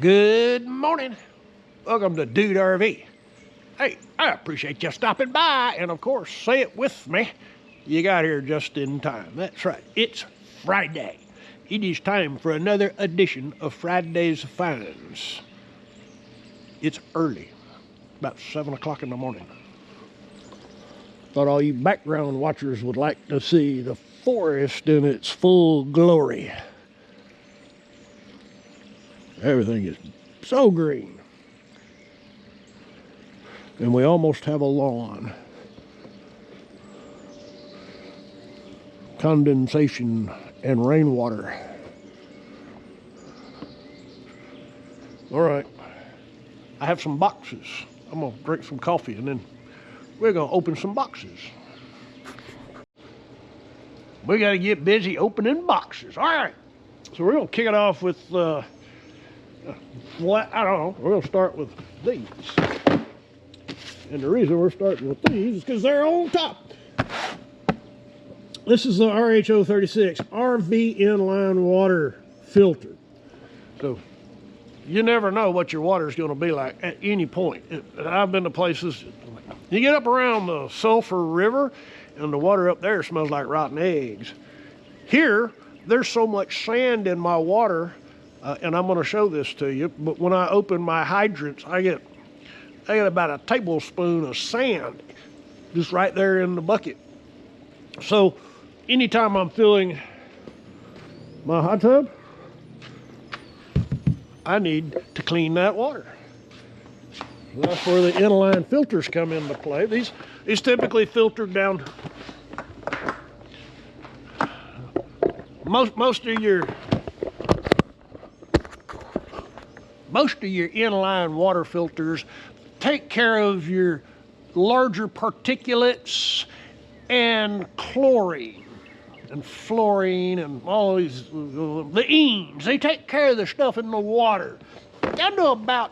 Good morning. Welcome to Dude RV. Hey, I appreciate you stopping by, and of course, say it with me. You got here just in time. That's right. It's Friday. It is time for another edition of Friday's Finds. It's early, about 7 o'clock in the morning. Thought all you background watchers would like to see the forest in its full glory. Everything is so green. And we almost have a lawn. Condensation and rainwater. All right, I have some boxes. I'm gonna drink some coffee and then we're gonna open some boxes. We gotta get busy opening boxes. All right, so we're gonna kick it off with, I don't know, we're gonna start with these. And the reason we're starting with these is because they're on top. This is the RHO36 RV inline water filter. So you never know what your water is going to be like at any point. I've been to places, you get up around the Sulphur River and the water up there smells like rotten eggs. Here, there's so much sand in my water, and I'm going to show this to you, but when I open my hydrants, I get about a tablespoon of sand just right there in the bucket. So anytime I'm filling my hot tub, I need to clean that water. That's where the inline filters come into play. These typically filtered down. Most of your inline water filters take care of your larger particulates and chlorine and fluorine and all these, the enes. They take care of the stuff in the water down to about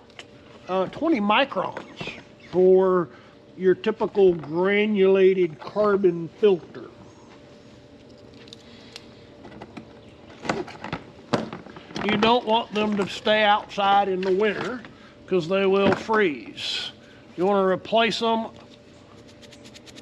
20 microns for your typical granulated carbon filter. You don't want them to stay outside in the winter because they will freeze. You want to replace them.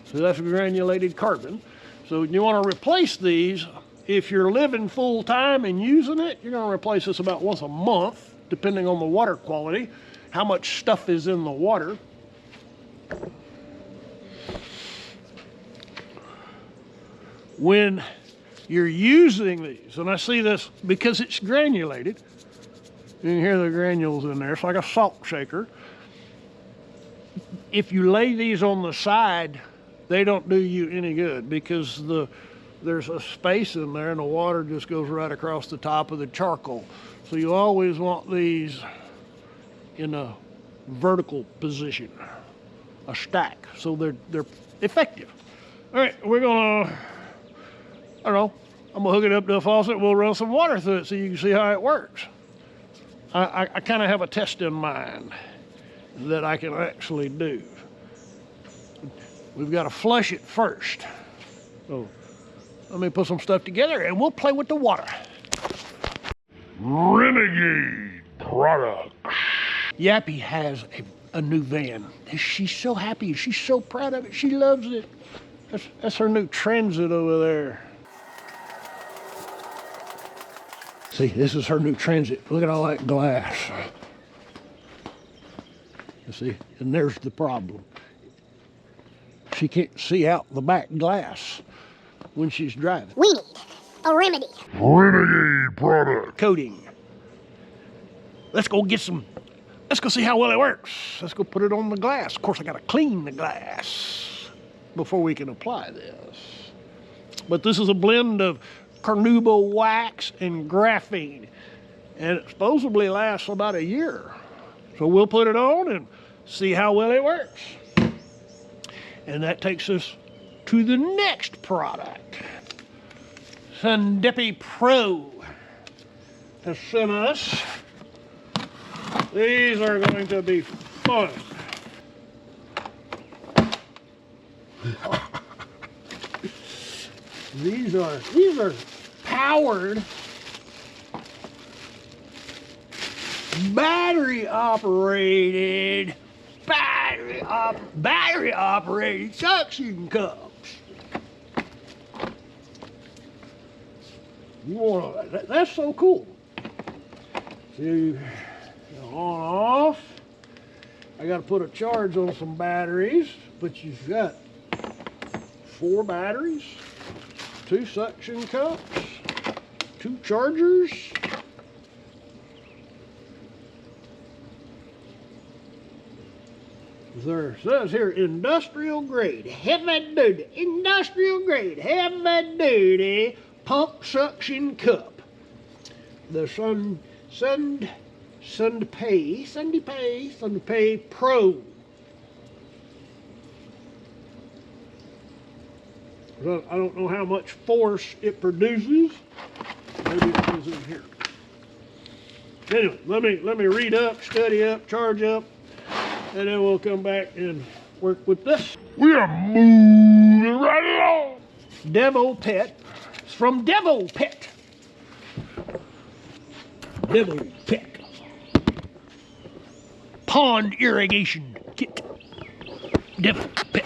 So that's granulated carbon. So you want to replace these. If you're living full time and using it, you're going to replace this about once a month, depending on the water quality, how much stuff is in the water. When you're using these, and I see this because it's granulated, you can hear the granules in there. It's like a salt shaker. If you lay these on the side, they don't do you any good because there's a space in there and the water just goes right across the top of the charcoal. So you always want these in a vertical position, a stack, so they're effective. All right, we're gonna, I don't know, I'm gonna hook it up to a faucet. We'll run some water through it so you can see how it works. I kind of have a test in mind that I can actually do. We've got to flush it first. So let me put some stuff together and we'll play with the water. Renegade products. Yappy has a new van. She's so happy. She's so proud of it. She loves it. That's her new Transit over there. See, this is her new Transit. Look at all that glass. You see, and there's the problem. She can't see out the back glass when she's driving. We need a remedy. Renegade product. Coating. Let's go get some, let's go see how well it works. Let's go put it on the glass. Of course, I gotta clean the glass before we can apply this. But this is a blend of carnauba wax and graphene, and it supposedly lasts about a year. So we'll put it on and see how well it works. And that takes us to the next product. SundpeyPRO has sent us. These are going to be fun. These are powered battery operated suction cups. You want to, that's so cool. See, on off. I got to put a charge on some batteries, but you've got 4 batteries, 2 suction cups, 2 chargers. There says here industrial grade, heavy duty pump suction cup. The SundpeyPRO. I don't know how much force it produces. Maybe it goes in here. Anyway, let me read up, study up, charge up, and then we'll come back and work with this. We are moving right along. Devopet. It's from Devopet. Devopet. Pond irrigation kit. Devopet.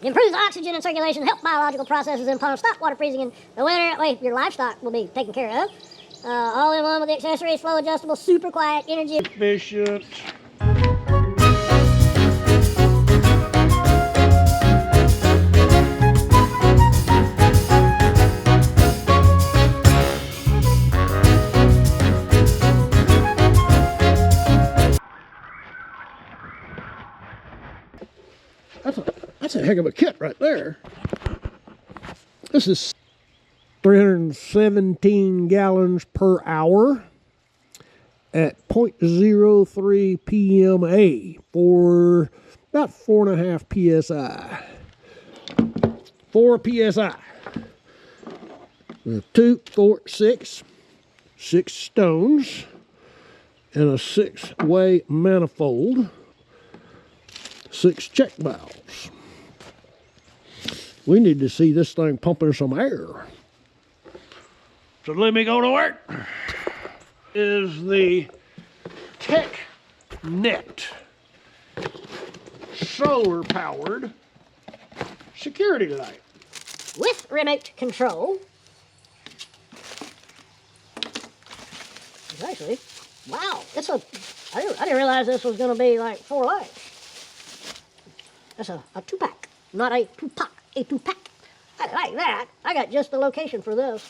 Improves oxygen and circulation, help biological processes in ponds, stop water freezing in the winter. Your livestock will be taken care of. All in one with the accessories, flow adjustable, super quiet, energy efficient. That's a heck of a kit right there. This is 317 gallons per hour at 0.03 pMa for about 4.5 psi. 4 psi. 2, 4, 6 stones and a 6-way manifold. 6 check valves. We need to see this thing pumping some air. So let me go to work. Is the TECKNET solar powered security light. with remote control. It's actually, wow, it's a, I didn't realize this was going to be like 4 lights. That's a 2-pack, not a 2-pack, a 2-pack. I like that. I got just the location for this.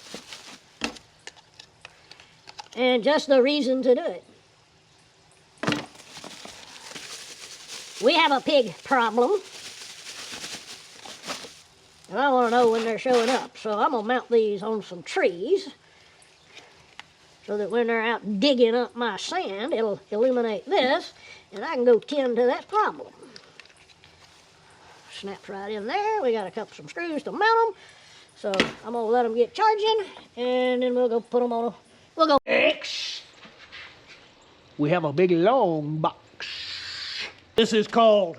And just the reason to do it. We have a pig problem. And I want to know when they're showing up. So I'm going to mount these on some trees so that when they're out digging up my sand, it'll illuminate this and I can go tend to that problem. Snaps right in there. We got a couple some screws to mount them. So I'm going to let them get charging and then we'll go put them on a, we'll go. X. We have a big long box. This is called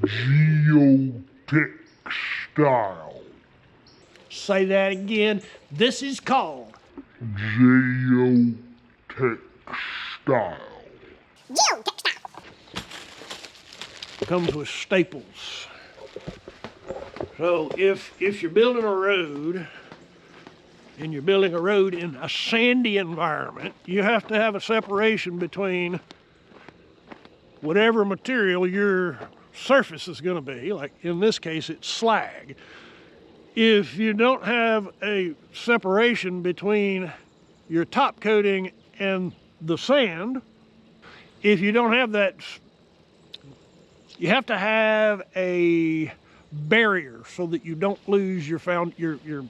Geotextile. Say that again. This is called Geotextile. Geotextile. Comes with staples. So if you're building a road, and you're building a road in a sandy environment, you have to have a separation between whatever material your surface is going to be. Like in this case, it's slag. If you don't have a separation between your top coating and the sand, if you don't have that, you have to have a barrier so that you don't lose your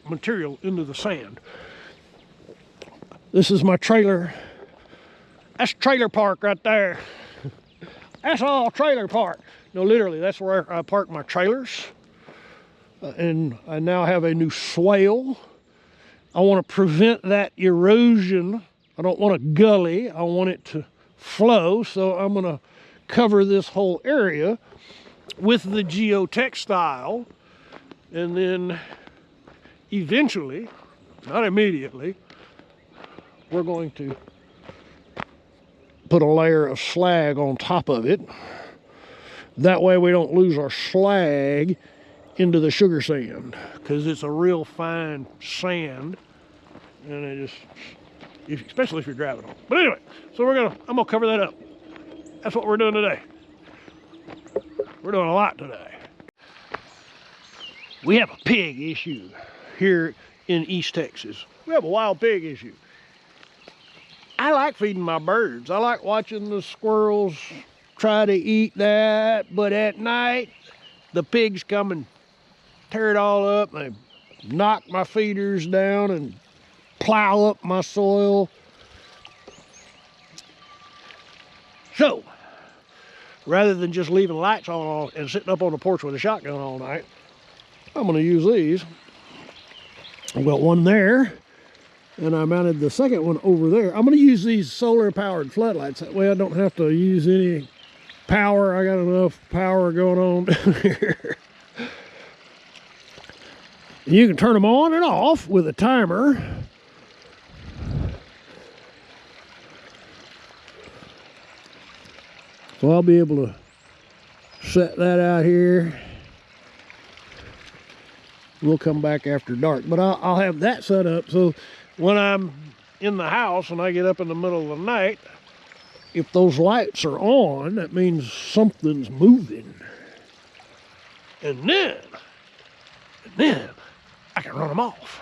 material into the sand. This is my trailer. That's trailer park right there. That's all trailer park. No, literally, that's where I park my trailers. And I now have a new swale. I want to prevent that erosion. I don't want a gully. I want it to flow. So I'm going to cover this whole area with the geotextile. And then eventually not immediately. We're going to put a layer of slag on top of it. That way we don't lose our slag into the sugar sand, because it's a real fine sand, and it just, especially if you're driving on. But anyway, so I'm gonna cover that up. That's what we're doing today. We're doing a lot today. We have a pig issue here in East Texas. We have a wild pig issue. I like feeding my birds. I like watching the squirrels try to eat that, but at night, the pigs come and tear it all up. They knock my feeders down and plow up my soil. So, rather than just leaving lights on and sitting up on the porch with a shotgun all night, I'm gonna use these. I've got one there, and I mounted the second one over there. I'm gonna use these solar powered floodlights. That way I don't have to use any power. I got enough power going on down here. You can turn them on and off with a timer. So I'll be able to set that out here. We'll come back after dark, but I'll have that set up so when I'm in the house and I get up in the middle of the night, if those lights are on, that means something's moving. And then I can run them off.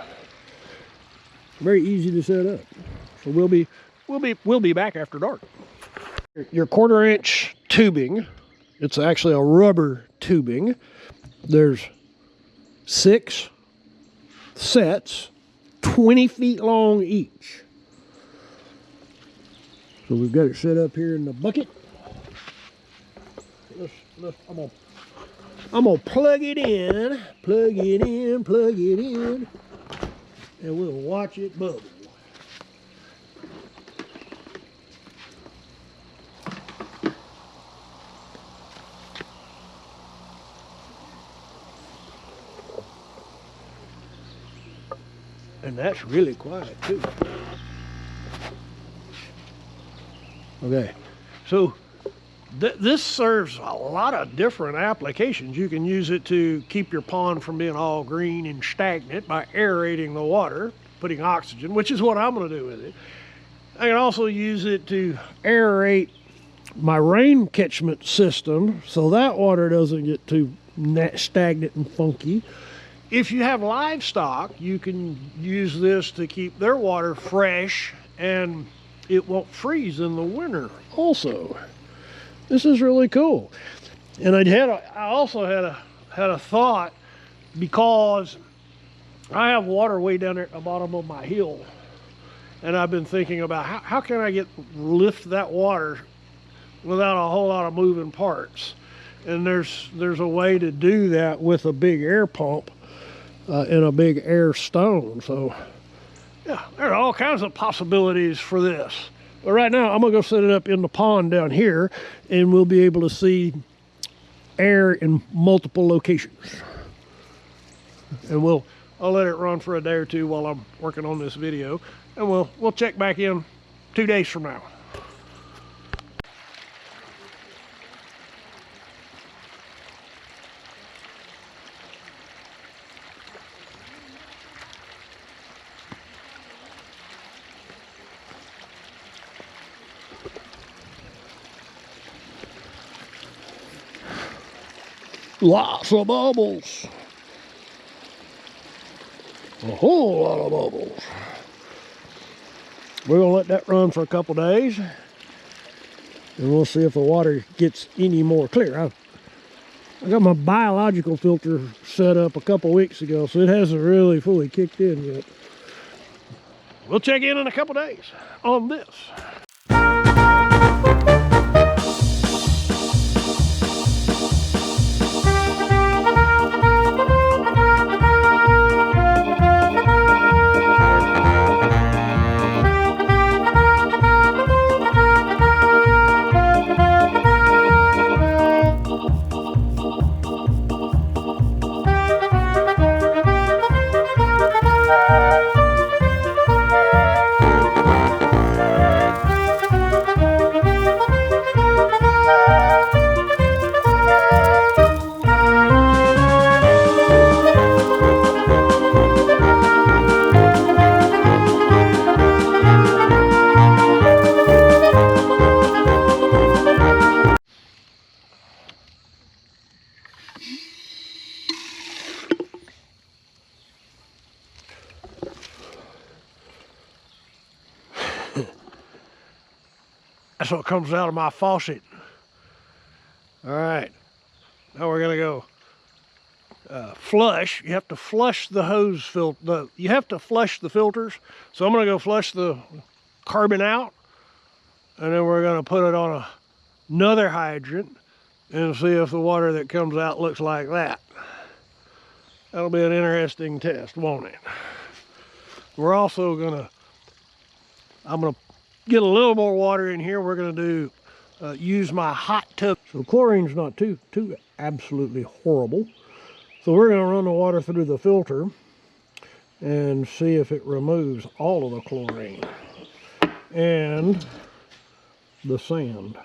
Very easy to set up. So we'll be back after dark. Your 1/4 inch tubing, it's actually a rubber tubing. There's 6 sets, 20 feet long each. So we've got it set up here in the bucket. I'm gonna plug it in, and we'll watch it bubble. And that's really quiet too. Okay, so this serves a lot of different applications. You can use it to keep your pond from being all green and stagnant by aerating the water, putting oxygen, which is what I'm going to do with it. I can also use it to aerate my rain catchment system so that water doesn't get too stagnant and funky. If you have livestock, you can use this to keep their water fresh and it won't freeze in the winter also. This is really cool. And I also had a thought, because I have water way down there at the bottom of my hill, and I've been thinking about how can I lift that water without a whole lot of moving parts. And there's a way to do that with a big air pump and a big air stone. So yeah, there are all kinds of possibilities for this. But right now, I'm gonna go set it up in the pond down here, and we'll be able to see air in multiple locations. And I'll let it run for a day or two while I'm working on this video, and we'll check back in 2 days from now. Lots of bubbles. A whole lot of bubbles. We're gonna let that run for a couple days, and we'll see if the water gets any more clear. I got my biological filter set up a couple weeks ago, so it hasn't really fully kicked in yet. We'll check in a couple days on this. That's what comes out of my faucet. All right, now we're gonna go flush. You have to flush the hose filter. You have to flush the filters. So I'm gonna go flush the carbon out, and then we're gonna put it on another hydrant and see if the water that comes out looks like that. That'll be an interesting test, won't it? We're also I'm gonna get a little more water in here. We're gonna do use my hot tub. So chlorine's not too absolutely horrible. So we're gonna run the water through the filter and see if it removes all of the chlorine and the sand.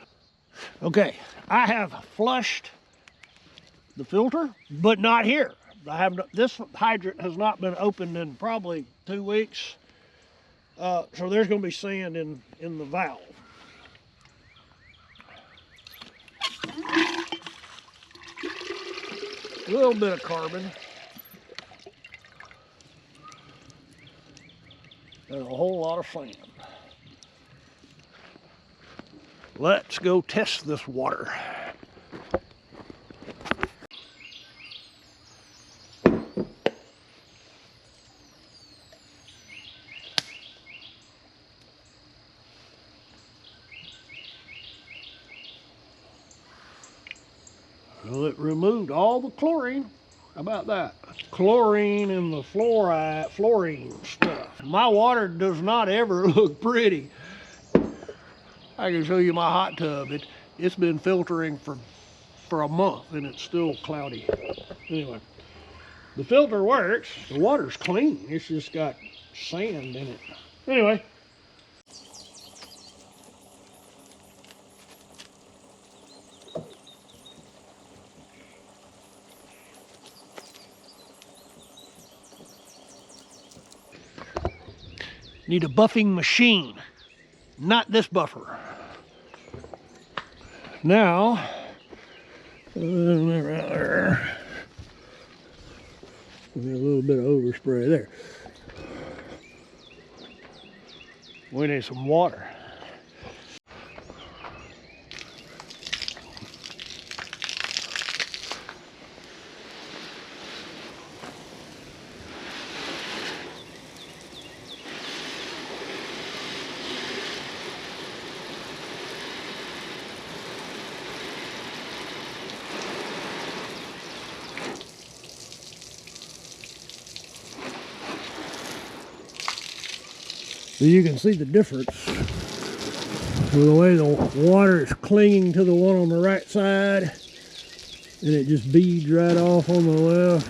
Okay, I have flushed the filter, but not here. This hydrant has not been opened in probably 2 weeks. So there's gonna be sand in the valve. A little bit of carbon. And a whole lot of sand. Let's go test this water. Well, it removed all the chlorine. How about that? Chlorine and the fluorine stuff. My water does not ever look pretty. I can show you my hot tub. It's been filtering for a month and it's still cloudy. Anyway, the filter works. The water's clean. It's just got sand in it. Anyway. Need a buffing machine, not this buffer. Now, a little bit of overspray there. We need some water. So you can see the difference with the way the water is clinging to the one on the right side, and it just beads right off on the left.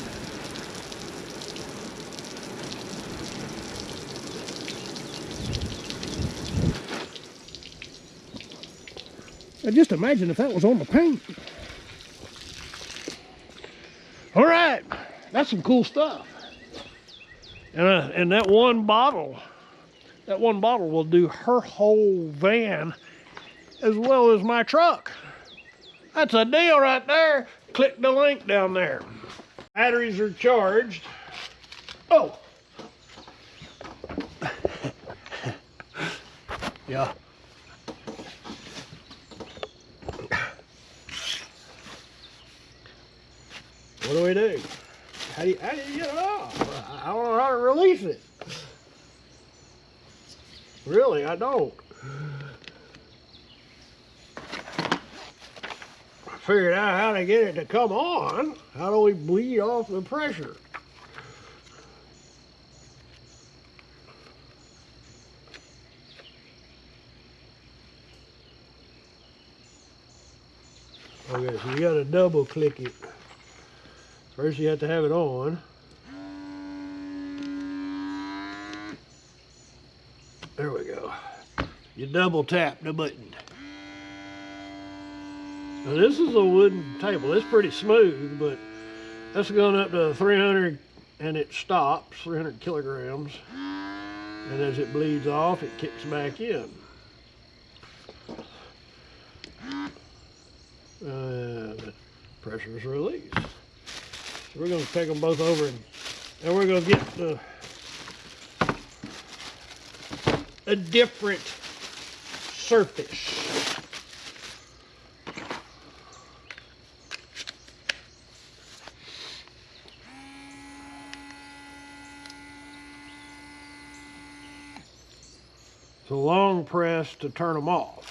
Now just imagine if that was on the paint. All right, that's some cool stuff. And that one bottle will do her whole van as well as my truck. That's a deal right there. Click the link down there. Batteries are charged. Oh. Yeah. What do we do? How do you get it off? I don't know how to release it. Really, I don't. I figured out how to get it to come on. How do we bleed off the pressure? Okay, so you gotta double click it. First you have to have it on. There we go. You double tap the button. Now this is a wooden table. It's pretty smooth, but that's going up to 300 and it stops, 300 kilograms. And as it bleeds off, it kicks back in. The pressure is released. So we're going to take them both over and we're going to get a different surface. So long press to turn them off.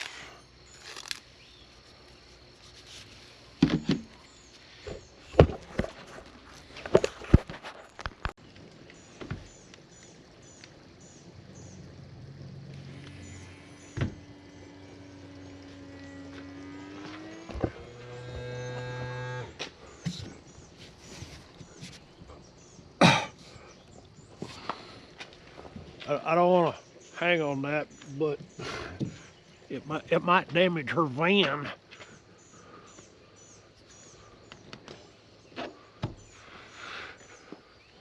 I don't want to hang on that, but it might damage her van.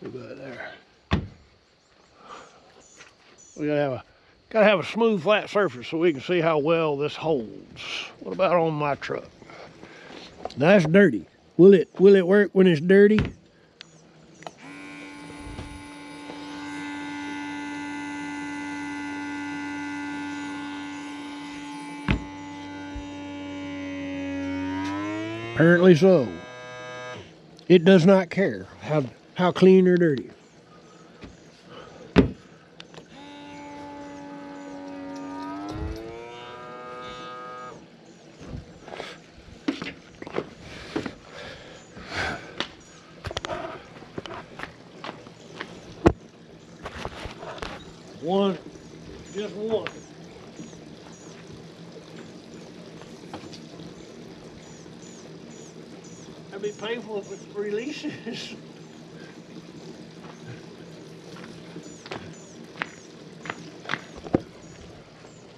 Look at that there. We gotta have a smooth, flat surface so we can see how well this holds. What about on my truck? That's dirty. Will it work when it's dirty? Apparently so. It does not care how clean or dirty. Just one. That'd be painful if it releases.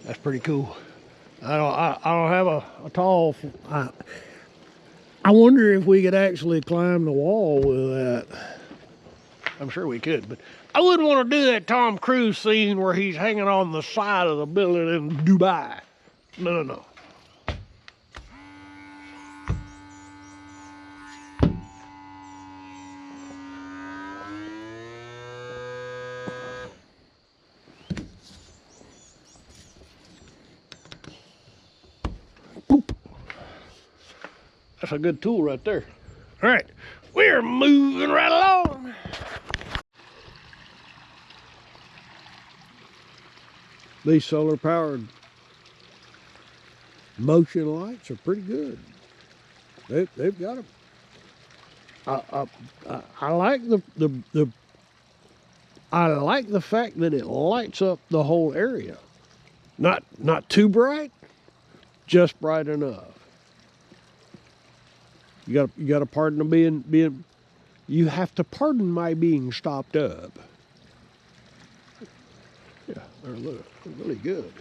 That's pretty cool. I don't have a tall. I wonder if we could actually climb the wall with that. I'm sure we could, but I wouldn't want to do that Tom Cruise scene where he's hanging on the side of the building in Dubai. No. Boop. That's a good tool right there. All right, we're moving right along. These solar powered motion lights are pretty good. They've got them. I like I like the fact that it lights up the whole area. Not too bright, just bright enough. You got to pardon being. You have to pardon my being stopped up. Yeah, they're really good.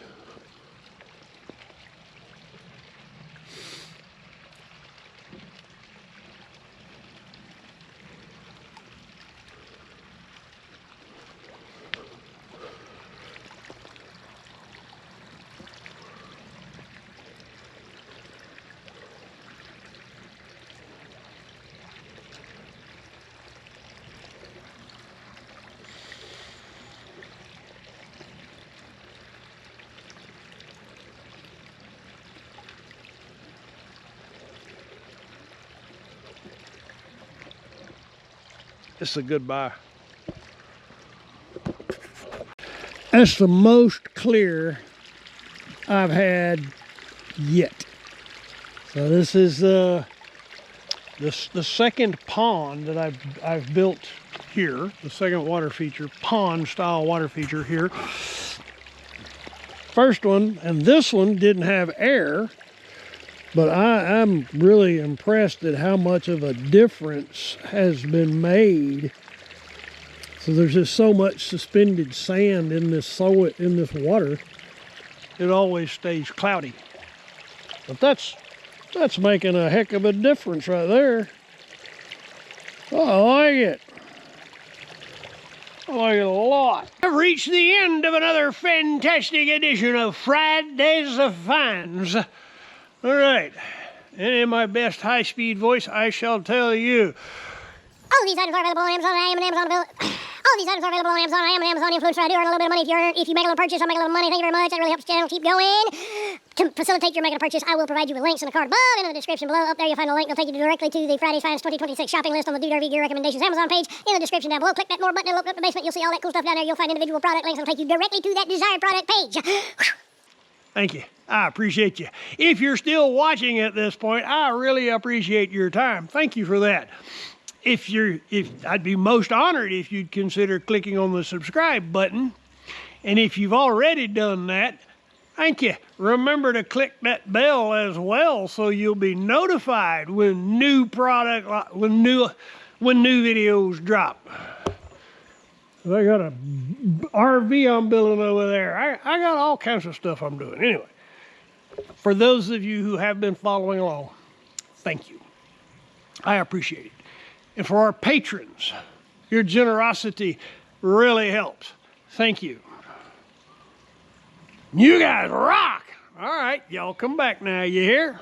It's a good buy. That's the most clear I've had yet. So this is the second pond that I've built here. The second water feature, pond style water feature here. First one and this one didn't have air, but I'm really impressed at how much of a difference has been made. So there's just so much suspended sand in this water. It always stays cloudy. But that's making a heck of a difference right there. Oh, I like it. I like it a lot. I've reached the end of another fantastic edition of Fridays of Finds. All right, and in my best high-speed voice, I shall tell you. All of these items are available on Amazon and Amazon. All these items are available on Amazon. I am an Amazon influencer. I do earn a little bit of money if you make a little purchase. I make a little money. Thank you very much. That really helps the channel keep going. To facilitate your making a purchase, I will provide you with links in the card above and in the description below. Up there you'll find a link that'll take you directly to the Friday's Finest 2026 shopping list on the Dude RV Gear Recommendations Amazon page. In the description down below, click that more button and look up the basement. You'll see all that cool stuff down there. You'll find individual product links that'll take you directly to that desired product page. Thank you. I appreciate you. If you're still watching at this point, I really appreciate your time. Thank you for that. I'd be most honored if you'd consider clicking on the subscribe button. And if you've already done that, thank you. Remember to click that bell as well so you'll be notified when new videos drop. I got a RV I'm building over there. I got all kinds of stuff I'm doing. Anyway, for those of you who have been following along, thank you. I appreciate it. And for our patrons, your generosity really helps. Thank you. You guys rock. All right, y'all come back now, you hear?